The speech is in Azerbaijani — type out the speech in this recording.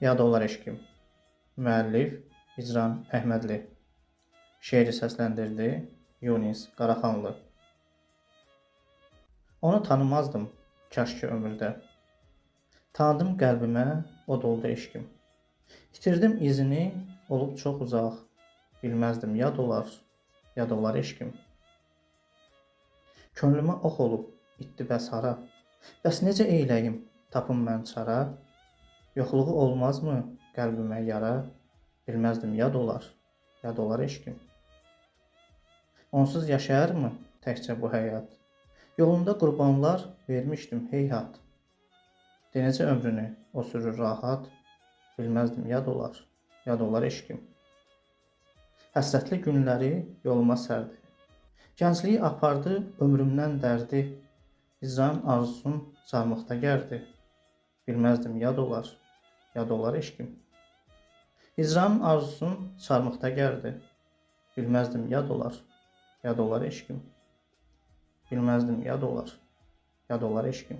Yad olar eşkim. Müəllif İcran Əhmədli. Şeiri səsləndirdi Yunis Qaraxanlı. Onu tanımazdım kaş ki ömürdə. Tanıdım qəlbimə, o doldu eşkim. İtirdim izini, olub çox uzaq. Bilməzdim yad olar eşkim. Könlümə ox olub, itdi bəs hara. Bəs necə eyləyim, tapım mən çara. Yoxluğu olmazmı qəlbimə yara. Bilməzdim yad olar eşkim. Onsuz yaşayarmı təkcə bu həyat? Yolunda qurbanlar vermişdim heyhat. Denəcə ömrünü o sürür rahat. Bilməzdim yad olar eşkim. Həsrətli günləri yoluma sərdi. Gəncliyi apardı ömrümdən dərdi. Hicran arzusun çarmıqda gərdi. Bilməzdim yad olar eşkim. Hicranın arzusun çarmıqda gərdi. Bilməzdim yad olar eşkim. Bilməzdim yad olar eşkim.